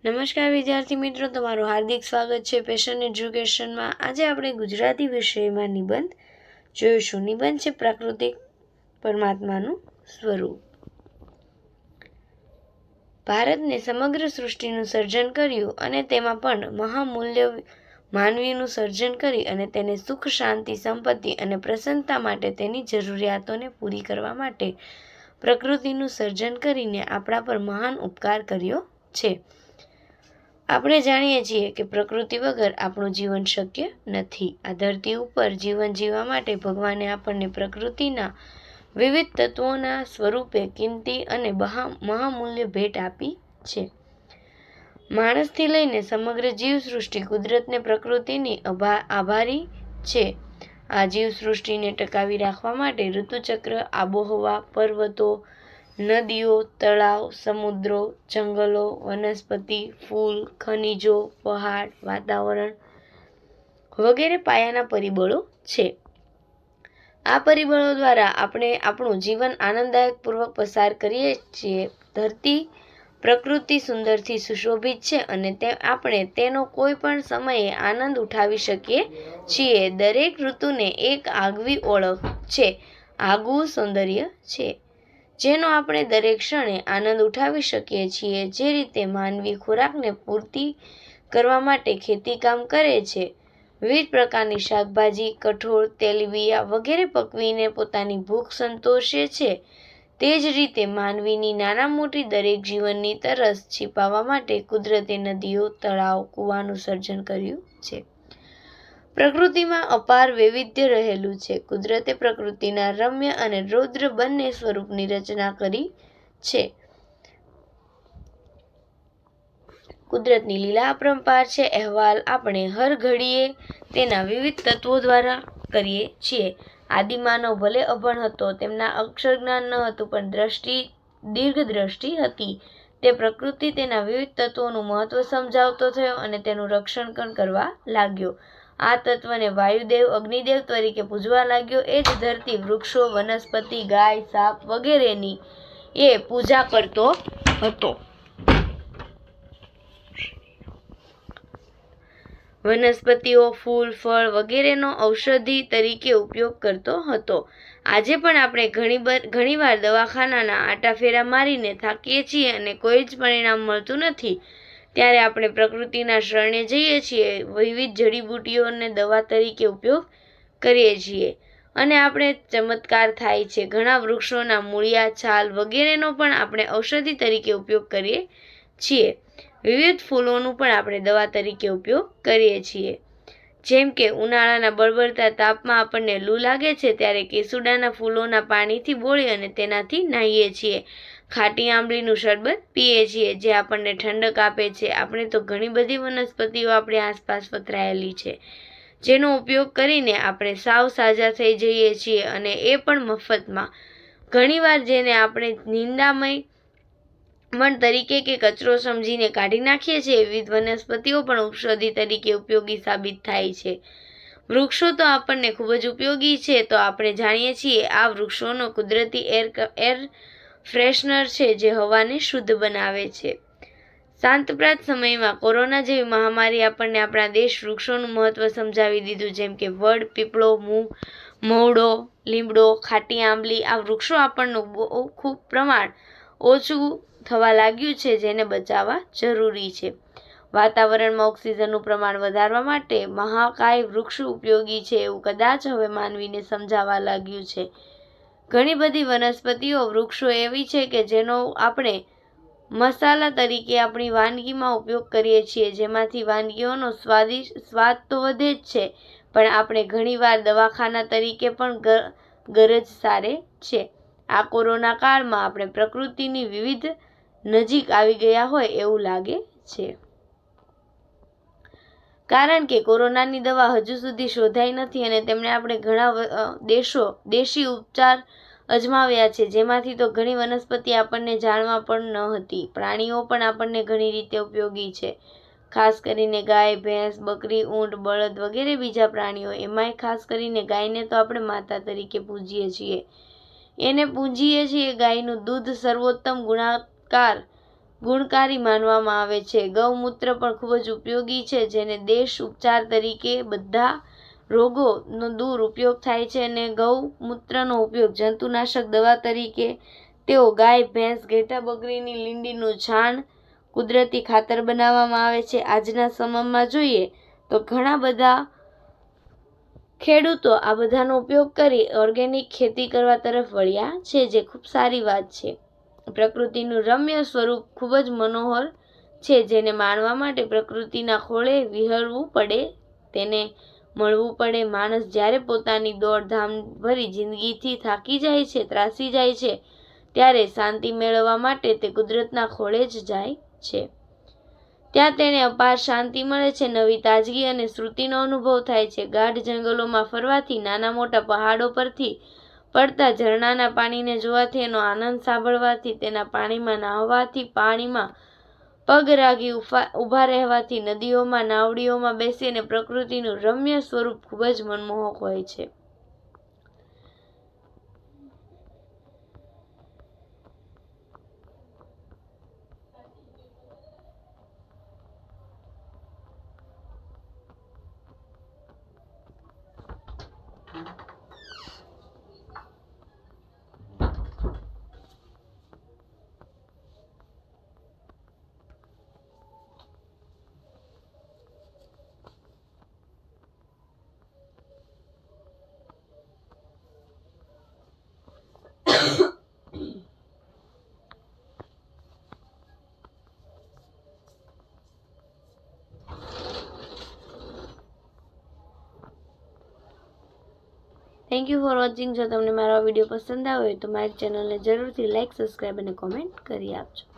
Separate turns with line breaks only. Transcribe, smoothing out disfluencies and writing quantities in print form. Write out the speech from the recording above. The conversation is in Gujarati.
નમસ્કાર વિદ્યાર્થી મિત્રો, તમારું હાર્દિક સ્વાગત છે પેશન એજ્યુકેશનમાં। આજે આપણે ગુજરાતી વિષયમાં નિબંધ જોઈશું। નિબંધ છે પ્રાકૃતિક પરમાત્માનું સ્વરૂપ। ભારતને સમગ્ર સૃષ્ટિનું સર્જન કર્યું અને તેમાં પણ મહામૂલ્ય માનવીનું સર્જન કરી અને તેને સુખ, શાંતિ, સંપત્તિ અને પ્રસન્નતા માટે તેની જરૂરિયાતોને પૂરી કરવા માટે પ્રકૃતિનું સર્જન કરીને આપણા પર મહાન ઉપકાર કર્યો છે। આપણે જાણીએ છીએ કે પ્રકૃતિ વગર આપણું જીવન શક્ય નથી। આ ધરતી ઉપર જીવન જીવવા માટે ભગવાને આપણને પ્રકૃતિના વિવિધ તત્વોના સ્વરૂપે કિંમતી અને મહામૂલ્ય ભેટ આપી છે। માણસથી લઈને સમગ્ર જીવસૃષ્ટિ કુદરતને પ્રકૃતિની આભારી છે। આ જીવસૃષ્ટિને ટકાવી રાખવા માટે ઋતુચક્ર, આબોહવા, પર્વતો, નદીઓ, તળાવ, સમુદ્રો, જંગલો, વનસ્પતિ, ફૂલ, ખનિજો, પહાડ, વાતાવરણ વગેરે પાયાના પરિબળો છે। આ પરિબળો દ્વારા આપણે આપણું જીવન આનંદદાયક પૂર્વક પસાર કરીએ છીએ। ધરતી પ્રકૃતિ સુંદરથી સુશોભિત છે અને આપણે તેનો કોઈ પણ સમયે આનંદ ઉઠાવી શકીએ છીએ। દરેક ઋતુને એક આગવી ઓળખ છે, આગવું સૌંદર્ય છે, જેનો આપણે દરેક ક્ષણે આનંદ ઉઠાવી શકીએ છીએ। જે રીતે માનવી ખોરાકને પૂર્તિ કરવા માટે ખેતીકામ કરે છે, વિવિધ પ્રકારની શાકભાજી, કઠોળ, તેલીબિયાં વગેરે પકવીને પોતાની ભૂખ સંતોષે છે, તે જ રીતે માનવીની નાના મોટી દરેક જીવનની તરસ છીપાવવા માટે કુદરતે નદીઓ, તળાવ, કૂવાનું સર્જન કર્યું છે। પ્રકૃતિમાં અપાર વૈવિધ્ય રહેલું છે। કુદરતે પ્રકૃતિના રમ્ય અને રૌદ્ર બંને સ્વરૂપની રચના કરી છે। કુદરતની લીલા અપરંપાર છે। અહેવાલ આપણે હર ઘડીએ તેના વિવિધ તત્વો દ્વારા કરીએ છીએ। આદિમાનવ ભલે અભણ હતો, તેમના અક્ષરજ્ઞાન ન હતું, પણ દીર્ઘદ્રષ્ટિ હતી। તે પ્રકૃતિ તેના વિવિધ તત્વોનું મહત્વ સમજાવતો થયો અને તેનું રક્ષણ પણ કરવા લાગ્યો। આ તત્વને વાયુદેવ, અગ્નિદેવ તરીકે પૂજવા લાગ્યો। એ જ ધરતી, વૃક્ષો, વનસ્પતિ, ગાય, સાપ વગેરેની એ પૂજા કરતો હતો। વનસ્પતિઓ, ફૂલ, ફળ વગેરેનો ઔષધિ તરીકે ઉપયોગ કરતો હતો। આજે પણ આપણે ઘણીવાર દવાખાનાના આટાફેરા મારીને થાકીએ છીએ અને કોઈ જ પરિણામ મળતું નથી, ત્યારે આપણે પ્રકૃતિના શરણે જઈએ છીએ, વિવિધ જડીબુટ્ટીઓને દવા તરીકે ઉપયોગ કરીએ છીએ અને આપણે ચમત્કાર થાય છે। ઘણા વૃક્ષોના મૂળિયા, છાલ વગેરેનો પણ આપણે ઔષધિ તરીકે ઉપયોગ કરીએ છીએ। વિવિધ ફૂલોનું પણ આપણે દવા તરીકે ઉપયોગ કરીએ છીએ। જેમ કે ઉનાળાના બળબડતા તાપમાં આપણને લૂ લાગે છે, ત્યારે કેસુડાના ફૂલોના પાણીથી બોળી અને તેનાથી નાહીએ છીએ। ખાટી આંબલીનું શરબત પીએ છીએ, જે આપણને ઠંડક આપે છે। આપણે તો ઘણી બધી વનસ્પતિઓ આપણી આસપાસ પથરાયેલી છે, જેનો ઉપયોગ કરીને આપણે સાવ સાજા થઈ જઈએ છીએ અને એ પણ મફતમાં। ઘણીવાર જેને આપણે નિંદામય મણ તરીકે કે કચરો સમજીને કાઢી નાખીએ છીએ, વિવિધ વનસ્પતિઓ પણ ઔષધિ તરીકે ઉપયોગી સાબિત થાય છે। વૃક્ષો તો આપણને ખૂબ જ ઉપયોગી છે, તો આપણે જાણીએ છીએ આ વૃક્ષોનો કુદરતી એર ફ્રેશનર છે, જે હવાને શુદ્ધ બનાવે છે। સાંપ્રત સમયમાં કોરોના જેવી મહામારી આપણને આપણા દેશ વૃક્ષોનું મહત્વ સમજાવી દીધું। જેમ કે વડ, પીપળો, મહુડો, લીમડો, ખાટી આંબલી આ વૃક્ષો આપણનું ખૂબ પ્રમાણ ઓછું થવા લાગ્યું છે, જેને બચાવવા જરૂરી છે। વાતાવરણમાં ઓક્સિજનનું પ્રમાણ વધારવા માટે મહાકાય વૃક્ષ ઉપયોગી છે, એવું કદાચ હવે માનવીને સમજાવવા લાગ્યું છે। ઘણી બધી વનસ્પતિઓ, વૃક્ષો એવી છે કે જેનો આપણે મસાલા તરીકે આપણી વાનગીમાં ઉપયોગ કરીએ છીએ, જેમાંથી વાનગીઓનો સ્વાદ તો વધે જ છે, પણ આપણે ઘણીવાર દવાખાના તરીકે પણ ગરજ સારે છે। આ કોરોના કાળમાં આપણે પ્રકૃતિની વિવિધ નજીક આવી ગયા હોય એવું લાગે છે, કારણ કે કોરોનાની દવા હજુ સુધી શોધાઈ નથી અને તેમણે આપણે ઘણા દેશી ઉપચાર અજમાવ્યા છે, જેમાંથી તો ઘણી વનસ્પતિ આપણને જાણવા પણ ન હતી। પ્રાણીઓ પણ આપણને ઘણી રીતે ઉપયોગી છે, ખાસ કરીને ગાય, ભેંસ, બકરી, ઊંટ, બળદ વગેરે બીજા પ્રાણીઓ। એમાંય ખાસ કરીને ગાયને તો આપણે માતા તરીકે પૂજીએ છીએ, ગાયનું દૂધ સર્વોત્તમ ગુણકારી માનવામાં આવે છે. ગૌમૂત્ર પણ ખૂબ જ ઉપયોગી છે, જેને દેશ ઉપચાર તરીકે બધા રોગોનો દૂર ઉપયોગ થાય છે. અને ગૌમૂત્રનો ઉપયોગ જંતુનાશક દવા તરીકે તેઓ ગાય, ભેંસ, ઘેટા, બકરીની લીંડીનું છાણ કુદરતી ખાતર બનાવવામાં આવે છે. આજના સમયમાં જોઈએ તો ઘણા બધા ખેડૂતો આ બધાનો ઉપયોગ કરી ઓર્ગેનિક ખેતી કરવા તરફ વળ્યા છે, જે ખૂબ સારી વાત છે. પ્રકૃતિનું રમ્ય સ્વરૂપ ખૂબ જ મનોહર છે, જેને માણવા માટે પ્રકૃતિના ખોળે વિહરવું પડે, તેને મળવું પડે. માણસ જ્યારે પોતાની દોડધામ ભરી જિંદગીથી થાકી જાય છે, ત્રાસી જાય છે, ત્યારે શાંતિ મેળવવા માટે તે કુદરતના ખોળે જ જાય છે. ત્યાં તેને અપાર શાંતિ મળે છે, નવી તાજગી અને સ્ફૂર્તિનો અનુભવ થાય છે. ગાઢ જંગલોમાં ફરવાથી, નાના મોટા પહાડો પરથી પડતા ઝરણાના પાણીને જોવાથી, એનો આનંદ સાંભળવાથી, તેના પાણીમાં નહાવાથી, પાણીમાં પગ રાગી ઊભા રહેવાથી, નદીઓમાં નાવડીઓમાં બેસીને પ્રકૃતિનું રમ્ય સ્વરૂપ ખૂબ જ મનમોહક હોય છે. Thank you for watching. જો તમને મારો વિડીયો પસંદ આવ્યો હોય તો મારી ચેનલને જરૂરથી લાઇક, સબસ્ક્રાઈબ અને કોમેન્ટ કરી આપજો.